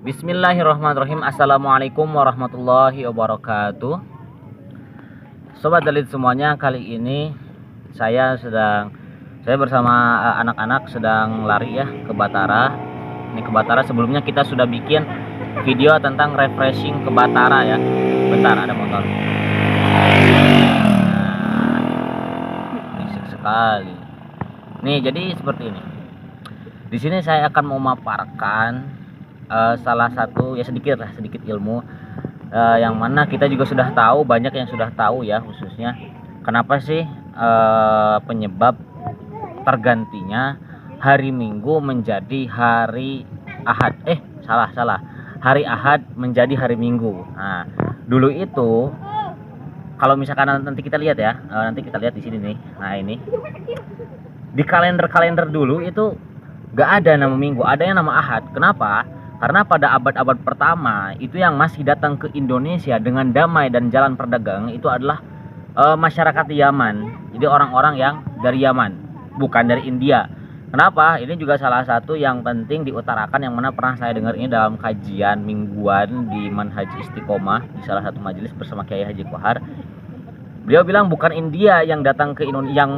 Bismillahirrahmanirrahim. Assalamualaikum warahmatullahi wabarakatuh. Sobat Dalit semuanya, kali ini saya bersama anak-anak sedang lari ya ke Batara. Ini ke Batara, sebelumnya kita sudah bikin video tentang refreshing ke Batara ya. Bentar, ada motor. Berisik sekali. Nih, jadi seperti ini. Di sini saya akan memaparkan salah satu ya sedikit ilmu yang mana kita juga sudah tahu, banyak yang sudah tahu ya, khususnya kenapa sih penyebab tergantinya hari Minggu menjadi hari Ahad, hari Ahad menjadi hari Minggu. Nah, dulu itu kalau misalkan nanti kita lihat ya, nanti kita lihat di sini nih. Nah, ini di kalender dulu itu gak ada nama Minggu, adanya nama Ahad. Kenapa? Karena pada abad-abad pertama itu yang masih datang ke Indonesia dengan damai dan jalan perdagangan itu adalah masyarakat Yaman. Jadi orang-orang yang dari Yaman, bukan dari India. Kenapa? Ini juga salah satu yang penting diutarakan, yang mana pernah saya dengar ini dalam kajian mingguan di Manhaj Istiqomah di salah satu majelis bersama Kiai Haji Kohar. Beliau bilang bukan India yang datang ke Indonesia,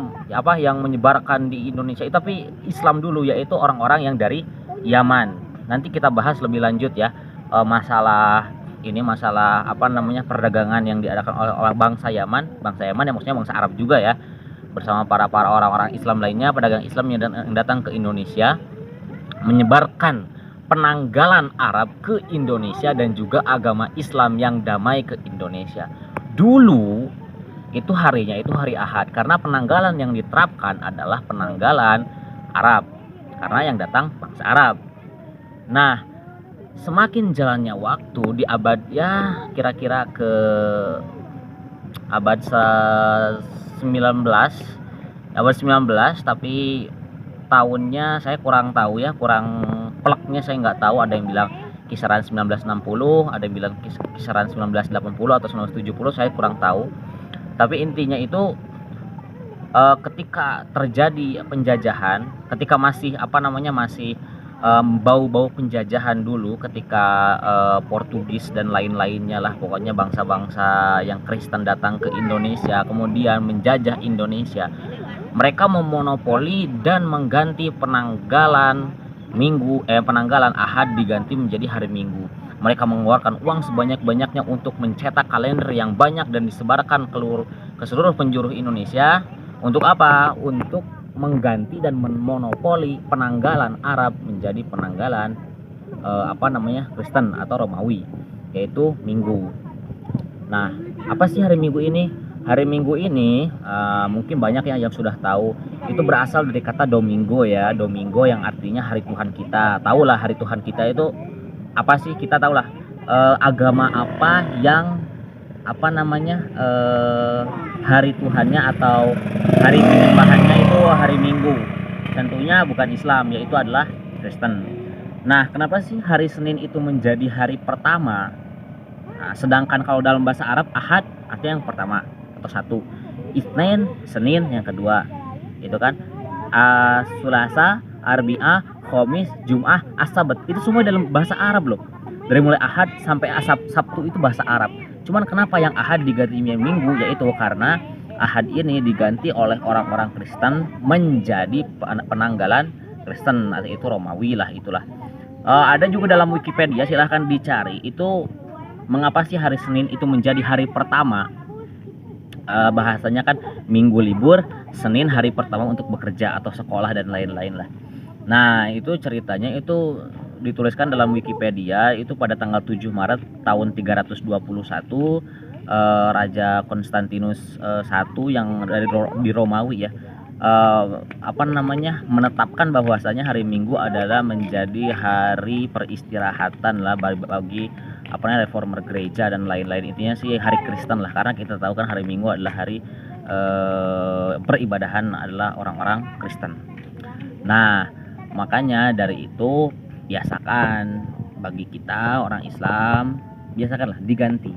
yang menyebarkan di Indonesia, tapi Islam dulu, yaitu orang-orang yang dari Yaman. Nanti kita bahas lebih lanjut ya masalah perdagangan yang diadakan oleh bangsa Yaman yang maksudnya bangsa Arab juga ya, bersama para orang-orang Islam lainnya, pedagang Islam yang datang ke Indonesia menyebarkan penanggalan Arab ke Indonesia dan juga agama Islam yang damai ke Indonesia. Dulu itu harinya itu hari Ahad, karena penanggalan yang diterapkan adalah penanggalan Arab, karena yang datang bangsa Arab. Nah, semakin jalannya waktu di abad ya kira-kira ke abad 19, tapi tahunnya saya kurang tahu ya, kurang pleknya saya nggak tahu. Ada yang bilang kisaran 1960, ada yang bilang kisaran 1980 atau 1970, saya kurang tahu. Tapi intinya itu ketika terjadi penjajahan, ketika masih bau-bau penjajahan dulu, ketika Portugis dan lain-lainnya lah, pokoknya bangsa-bangsa yang Kristen datang ke Indonesia kemudian menjajah Indonesia, mereka memonopoli dan mengganti penanggalan penanggalan Ahad diganti menjadi hari Minggu. Mereka mengeluarkan uang sebanyak-banyaknya untuk mencetak kalender yang banyak dan disebarkan ke seluruh penjuru Indonesia. Untuk apa? Untuk mengganti dan memonopoli penanggalan Arab menjadi penanggalan Kristen atau Romawi, yaitu Minggu. Nah, apa sih hari Minggu ini? Hari Minggu ini mungkin banyak yang sudah tahu, itu berasal dari kata Domingo ya, Domingo yang artinya hari Tuhan kita. Tahulah hari Tuhan kita itu apa sih? Kita tahulah agama apa yang hari Tuhannya atau hari penyembahannya itu hari Minggu. Tentunya bukan Islam, yaitu adalah Kristen. Nah, kenapa sih hari Senin itu menjadi hari pertama? Nah, sedangkan kalau dalam bahasa Arab Ahad artinya yang pertama atau satu, Isnin Senin yang kedua, itu kan Sulasa, Arbi'ah, Khamis, Jum'ah, As-Sabat, itu semua dalam bahasa Arab loh. Dari mulai Ahad sampai Sabtu itu bahasa Arab. Cuman kenapa yang Ahad diganti Minggu? Yaitu karena Ahad ini diganti oleh orang-orang Kristen menjadi penanggalan Kristen, atau itu Romawi lah, itulah. Ada juga dalam Wikipedia, silahkan dicari itu mengapa sih hari Senin itu menjadi hari pertama. Bahasanya kan Minggu libur, Senin hari pertama untuk bekerja atau sekolah dan lain-lain lah. Nah, itu ceritanya itu dituliskan dalam Wikipedia itu pada tanggal 7 Maret tahun 321, Raja Konstantinus I yang di Romawi ya, apa namanya, menetapkan bahwasanya hari Minggu adalah menjadi hari peristirahatan lah bagi apa namanya reformer gereja dan lain-lain. Intinya sih hari Kristen lah, karena kita tahu kan hari Minggu adalah hari peribadahan adalah orang-orang Kristen. Nah, makanya dari itu biasakan bagi kita orang Islam, biasakanlah diganti.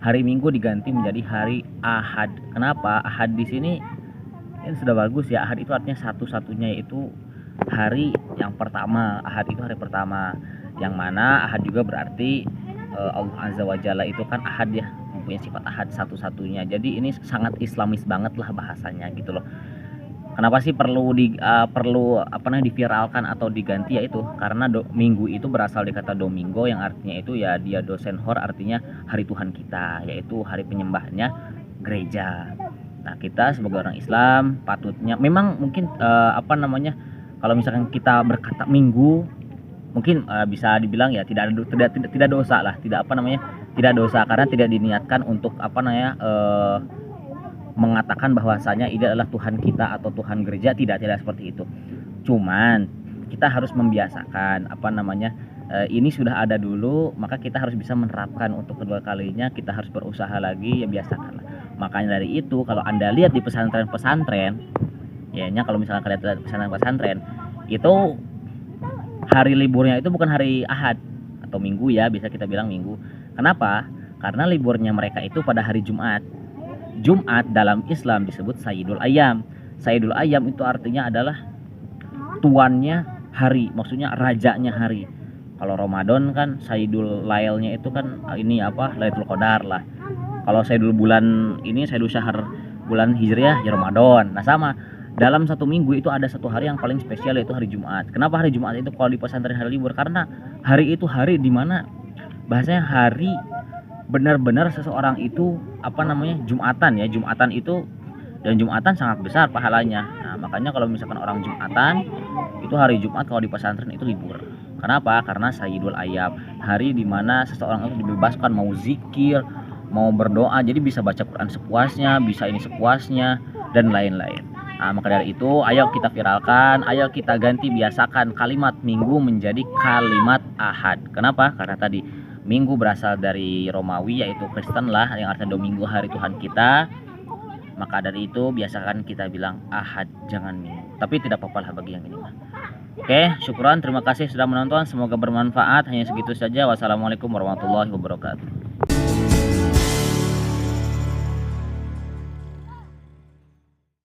Hari Minggu diganti menjadi hari Ahad. Kenapa? Ahad di sini ini sudah bagus ya. Ahad itu artinya satu-satunya, yaitu hari yang pertama. Ahad itu hari pertama. Yang mana Ahad juga berarti Allah Azza wa Jalla itu kan Ahad ya, mempunyai sifat Ahad satu-satunya. Jadi ini sangat Islamis banget lah bahasanya gitu loh. Kenapa sih perlu diviralkan atau diganti, ya itu karena minggu itu berasal dari kata domingo yang artinya itu ya dia dosenhor, artinya hari Tuhan kita, yaitu hari penyembahnya gereja. Nah, kita sebagai orang Islam patutnya memang mungkin kalau misalkan kita berkata minggu mungkin bisa dibilang ya tidak dosa lah, tidak dosa karena tidak diniatkan untuk mengatakan bahwasanya ini adalah Tuhan kita atau Tuhan gereja, tidak seperti itu. Cuman kita harus membiasakan ini sudah ada dulu, maka kita harus bisa menerapkan untuk kedua kalinya. Kita harus berusaha lagi, ya biasakanlah. Makanya dari itu kalau Anda lihat di pesantren-pesantren, kalau misalnya kalian lihat pesantren-pesantren itu hari liburnya itu bukan hari Ahad atau Minggu ya, bisa kita bilang Minggu. Kenapa? Karena liburnya mereka itu pada hari Jumat. Jumat dalam Islam disebut Sayyidul Ayyam. Sayyidul Ayyam itu artinya adalah tuannya hari, maksudnya rajanya hari. Kalau Ramadan kan Sayyidul Lailnya itu kan Lailatul Qadar lah. Kalau Sayyidul bulan ini, Sayyidul Syahr bulan Hijriah ya Ramadan. Nah, sama dalam satu minggu itu ada satu hari yang paling spesial, yaitu hari Jumat. Kenapa hari Jumat itu kalau di pesantren hari libur? Karena hari itu hari dimana bahasanya hari benar-benar seseorang itu Jumatan ya. Jumatan itu, dan Jumatan sangat besar pahalanya. Nah, makanya kalau misalkan orang Jumatan itu hari Jumat kalau di pesantren itu libur. Kenapa? Karena Sayyidul Ayyam, hari dimana seseorang itu dibebaskan mau zikir, mau berdoa, jadi bisa baca Quran sepuasnya, bisa ini sepuasnya dan lain-lain. Nah, maka dari itu ayo kita viralkan, ayo kita ganti, biasakan kalimat Minggu menjadi kalimat Ahad. Kenapa? Karena tadi Minggu berasal dari Romawi, yaitu Kristen lah, yang artinya Domingo, hari Tuhan kita. Maka dari itu biasakan kita bilang Ahad, jangan Minggu. Tapi tidak apa-apa lah bagi yang ini mah. Oke, syukuran, terima kasih sudah menonton. Semoga bermanfaat. Hanya segitu saja. Wassalamualaikum warahmatullahi wabarakatuh.